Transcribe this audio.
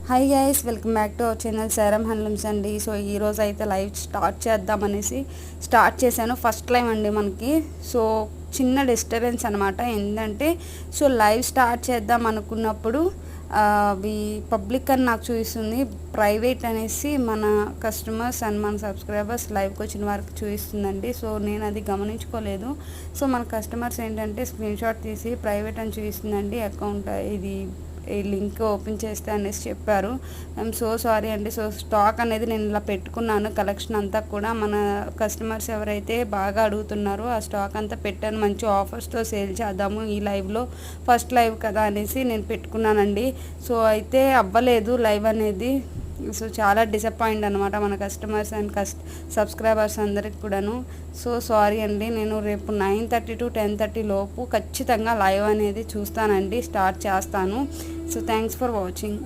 Hi guys, welcome back to our channel సారం handlooms అండి. So ఈరోజు అయితే లైవ్ స్టార్ట్ చేద్దామనేసి స్టార్ట్ చేశాను. ఫస్ట్ లైవ్ అండి మనకి. సో చిన్న డిస్టర్బెన్స్ అనమాట. ఏంటంటే సో లైవ్ స్టార్ట్ చేద్దాం అనుకున్నప్పుడు అవి పబ్లిక్ అని నాకు చూపిస్తుంది, ప్రైవేట్ అనేసి మన కస్టమర్స్ అండ్ మన సబ్స్క్రైబర్స్ లైవ్కి వచ్చిన వారికి చూపిస్తుందండి. సో నేను అది గమనించుకోలేదు. సో మన కస్టమర్స్ ఏంటంటే స్క్రీన్ షాట్ తీసి ప్రైవేట్ అని చూపిస్తుందండి. అకౌంట్ ఇది ఈ లింక్ ఓపెన్ చేస్తే అనేసి చెప్పారు. ఐఎమ్ సో సారీ అండి. సో స్టాక్ అనేది నేను ఇలా పెట్టుకున్నాను, కలెక్షన్ అంతా కూడా మన కస్టమర్స్ ఎవరైతే బాగా అడుగుతున్నారో ఆ స్టాక్ అంతా పెట్టాను. మంచి ఆఫర్స్తో సేల్ చేద్దాము ఈ లైవ్లో, ఫస్ట్ లైవ్ కదా అనేసి నేను పెట్టుకున్నానండి. సో అయితే అవ్వలేదు లైవ్ అనేది. సో చాలా డిసప్పాయింట్ అనమాట మన కస్టమర్స్ అండ్ సబ్స్క్రైబర్స్ అందరికి కూడాను. సో సారీ అండి. నేను రేపు 9:30 to 10:30 లోపు ఖచ్చితంగా లైవ్ అనేది చూస్తానండి, స్టార్ట్ చేస్తాను. So thanks for watching.